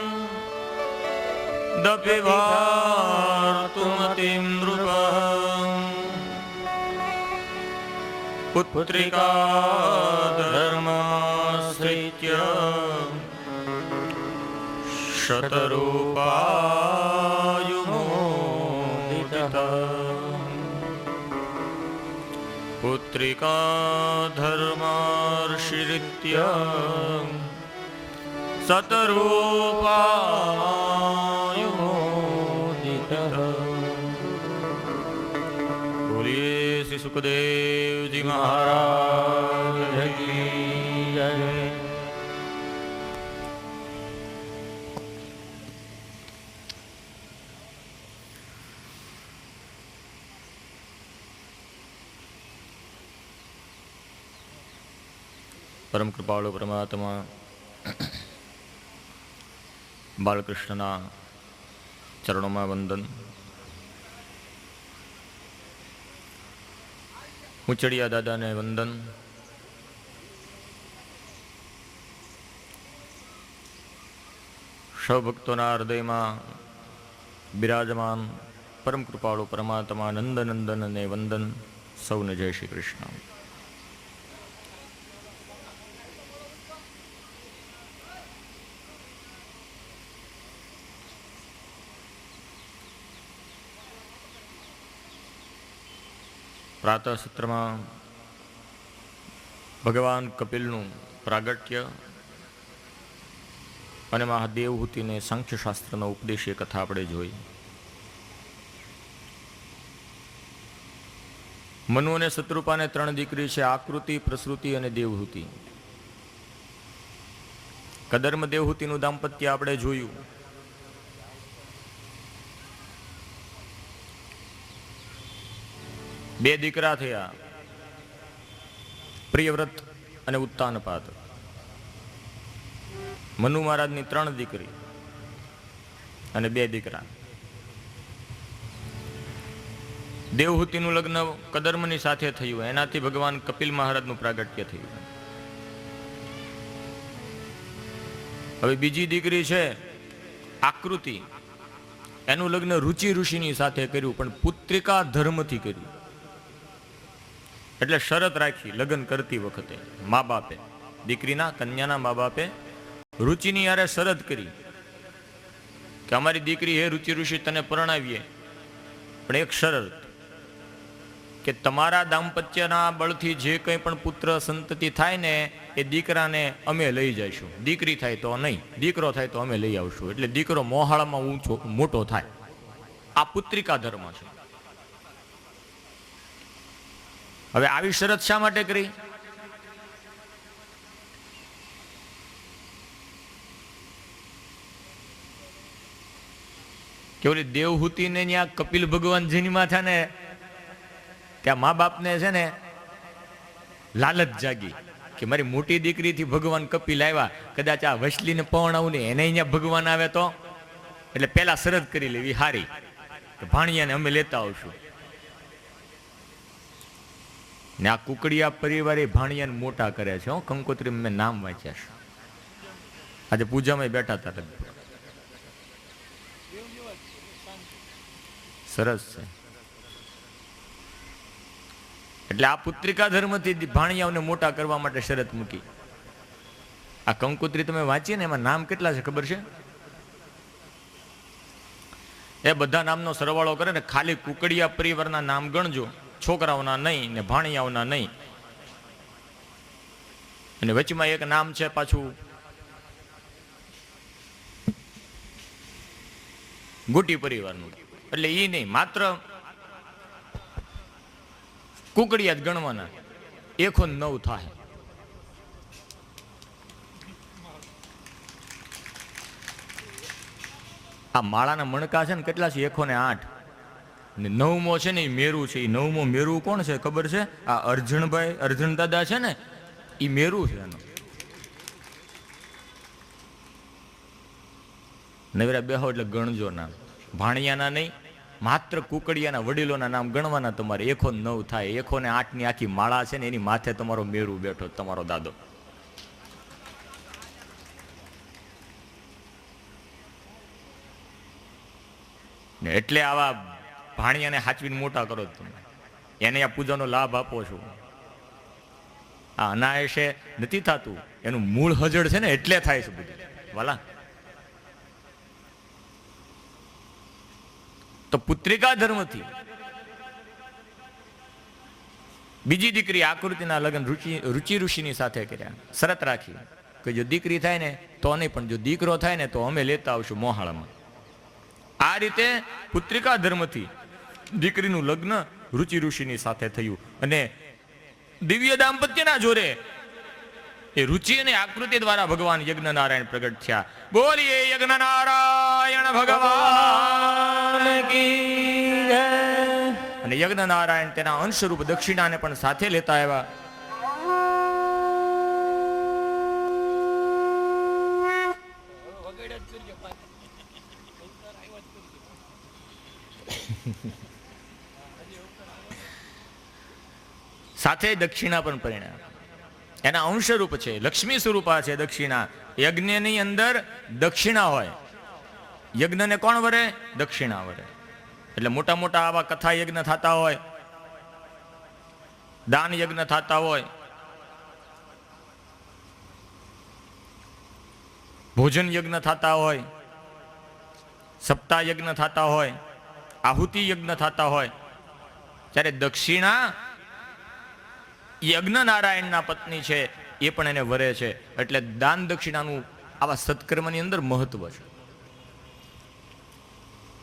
Speaker 1: દપિવાર્તુમતિં નૃપઃ પુત્રિકા ધર્માશ્રિત્ય શતરૂપાયુમોદિતઃ પુત્રિકા ધર્માશ્રિત્ય શતરૂપાયુમોદિતઃ. બોલીએ શ્રી સુખદેવજી મહારાજ કી જય. પરમ કૃપાળુ પરમાત્મા બાલકૃષ્ણના ચરણોમાં વંદન. ઉચડિયા દાદાને વંદન. સૌ ભક્તોના હૃદયમાં બિરાજમાન પરમ કૃપાળુ પરમાત્મા નંદનંદનને વંદન. સૌને જય શ્રી કૃષ્ણ. પ્રાતઃ સત્રમાં ભગવાન કપિલનું પ્રાગટ્ય અને મહાદેવહૂતિને સાંખ્યશાસ્ત્રનો ઉપદેશ એ કથા આપણે જોઈ. મનુ અને શત્રુપાને 3 દીકરી છે, આકૃતિ, પ્રસૃતિ અને દેવહૂતિ. કદર્મ દેવહૂતિનું દાંપત્ય આપણે જોયું. બે દીકરા થયા, પ્રિયવ્રત અને ઉત્તાનપાદ. મનુ મહારાજની 3 દીકરી અને 2 દીકરા. દેવહૂતિનું લગ્ન કદર્મની સાથે થયું, એનાથી ભગવાન કપિલ મહારાજનું પ્રાગટ્ય થયું. હવે બીજી દીકરી છે આકૃતિ, એનું લગ્ન રુચિ ઋષિની સાથે કર્યું, પણ પુત્રિકા ધર્મથી કર્યું. એટલે શરત રાખી લગ્ન કરતી વખતે મા બાપે, દીકરીના કન્યાના મા બાપે રુચિની યારે શરત કરી કે અમારી દીકરી હે રુચિ ઋષિ તને પરણાવીએ, પણ એક શરત કે તમારા દાંપત્યના બળથી જે કંઈ પણ પુત્ર સંતતિ થાય ને એ દીકરાને અમે લઈ જઈશું. દીકરી થાય તો નહીં, દીકરો થાય તો અમે લઈ આવશું. એટલે દીકરો મોહાળામાં ઊંચો મોટો થાય. આ પુત્રિકા ધર્મ છે. હવે આવી શરત શા માટે કરી? કે ઓલી દેવહૂતિને ત્યાં કપિલ ભગવાન જન્મા થયા ને ત્યાં મા બાપને છે ને લાલચ જાગી કે મારી મોટી દીકરીથી ભગવાન કપિલ આવ્યા, કદાચ આ વસલીને પવણાવું ને એને અહીંયા ભગવાન આવે તો. એટલે પેલા શરત કરી લેવી હારી કે ભાણિયાને અમે લેતા આવશું. ને આ કુકડિયા પરિવારે ભાણિયાને મોટા કર્યા છે. કંકોત્રી મેં નામ વાંચ્યા છે. આજે પૂજામાં બેઠા હતા. સરસ છે. એટલે આ પુત્રિકા ધર્મથી ભાણિયાઓને મોટા કરવા માટે શરત મૂકી. આ કંકોત્રી તમે વાંચીએ ને એમાં નામ કેટલા છે ખબર છે? એ બધા નામનો સરવાળો કરે ને ખાલી કુકડિયા પરિવારના નામ ગણજો, છોકરાઓના નહીં ને ભાણિયાઓના નહીં. અને વચમાં એક નામ છે પાછું ગોટી પરિવારનું. એટલે એ નહીં, માત્ર કુકડિયા જ ગણવાના. 109 થાય. આ માળાના મણકા છે ને કેટલા છે? 108. ને 9મો છે ને એ મેરુ છે. એ 9મો મેરુ કોણ છે ખબર છે? આ અરજણભાઈ, અરજણ દાદા છે ને, એ મેરુ છે એનો. નવરા બેહો એટલે ગણજો નામ. ભાણિયાના નહીં, માત્ર કુકડિયાના વડીલોના નામ ગણવાના તમારે. 109 થાય. 108 ની આખી માળા છે ને એની માથે તમારો મેરુ બેઠો, તમારો દાદો. ને એટલે આવા ભાણિયાને હાચવીને મોટા કરો તમે, એને આ પૂજાનો લાભ આપો છો. આ અનાયસે નથી થતું, એનું મૂળ હજળ છે ને એટલે થાય છે બધું વાલા. તો પુત્રિકા ધર્મથી બીજી દીકરી આકૃતિના લગ્ન રુચિ ઋષિની સાથે કર્યા. શરત રાખી કે જો દીકરી થાય ને તો નહીં, પણ જો દીકરો થાય ને તો અમે લેતા આવશું મોહાળામાં. આ રીતે પુત્રિકા ધર્મથી દીકરીનું લગ્ન રુચિ ઋષિની સાથે થયું. અને દિવ્ય દાંપત્યના જોરે એ રુચિ અને આકૃતિ દ્વારા ભગવાન યજ્ઞ નારાયણ પ્રગટ થયા. બોલીએ યજ્ઞ નારાયણ ભગવાન કી જય. અને યજ્ઞ નારાયણ તેના અંશરૂપ દક્ષિણાને પણ સાથે લેતા આવ્યા. સાથે દક્ષિણા પણ પરિણ્યા. એના અંશરૂપ છે, લક્ષ્મી સ્વરૂપા છે દક્ષિણા. યજ્ઞની અંદર દક્ષિણા હોય. યજ્ઞને કોણ વરે? દક્ષિણા વરે. એટલે મોટા મોટા આવા કથા યજ્ઞ થતા હોય, દાન યજ્ઞ થતા હોય, ભોજન યજ્ઞ થતા હોય, સપ્તાહ યજ્ઞ થતા હોય, આહુતિ યજ્ઞ થતા હોય, ત્યારે દક્ષિણા યજ્ઞ નારાયણના પત્ની છે એ પણ એને વરે છે. એટલે દાન દક્ષિણાનું આવા સત્કર્મની અંદર મહત્વ છે.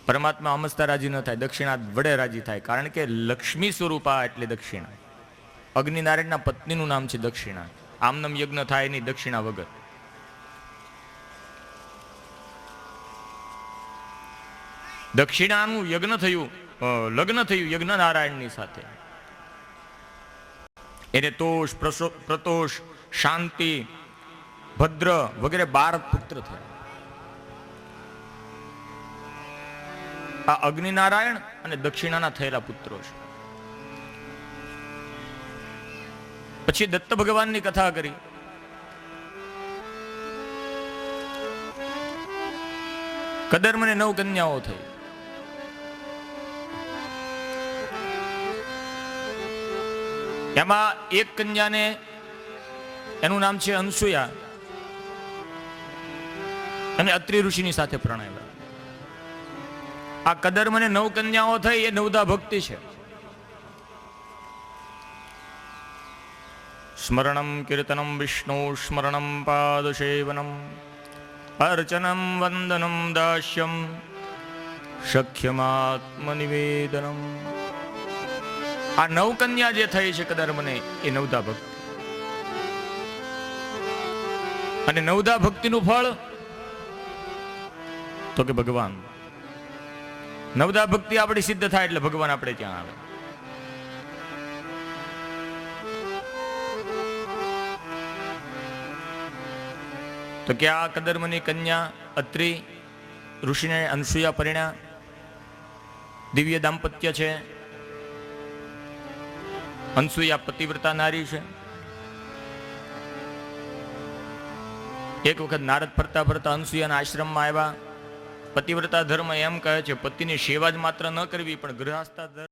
Speaker 1: પરમાત્મા અમસ્તા રાજી ન થાય, દક્ષિણા વડે રાજી થાય. કારણ કે લક્ષ્મી સ્વરૂપા એટલે દક્ષિણા. અગ્નિનારાયણના પત્નીનું નામ છે દક્ષિણા. આમનમ યજ્ઞ થાય એની દક્ષિણા વગર. દક્ષિણાનું યજ્ઞ થયું, લગ્ન થયું યજ્ઞ નારાયણની સાથે. એને તોષ, પ્રતોષ, શાંતિ, ભદ્ર વગેરે 12 પુત્ર થયા. આ અગ્નિનારાયણ અને દક્ષિણાના થયેલા પુત્રો છે. પછી દત્ત ભગવાનની કથા કરી. કદર્મને 9 કન્યાઓ થઈ. એમાં એક કન્યાને એનું નામ છે અનસુયા, અને અત્રિ ઋષિની સાથે પ્રણાયેલા. આ કદર્મને 9 કન્યાઓ થઈ એ નવદા ભક્તિ છે. સ્મરણમ કીર્તનમ વિષ્ણુ સ્મરણમ પાદસેવનમ અર્ચનમ વંદનમ દાસ્યમ શક્યમાત્મનિવેદનમ. આ 9 કન્યા જે થઈ છે કદર્મને એ નવદા ભક્તિ. અને નવદા ભક્તિનું ફળ તો કે ભગવાન. નવદા ભક્તિ આપણી સિદ્ધ થાય એટલે ભગવાન આપણે ત્યાં આવે. તો કે આ કદર્મની કન્યા અત્રિ ઋષિને અનસુયા પરિણ્યા. દિવ્ય દાંપત્ય છે. અનસુયા પતિવ્રતા નારી છે. એક વખત નારદ ફરતા ફરતા અનસુયાના આશ્રમમાં આવ્યા. પતિવ્રતા ધર્મ એમ કહે છે પતિની સેવા જ માત્ર ન કરવી, પણ ગૃહસ્થા ધર્મ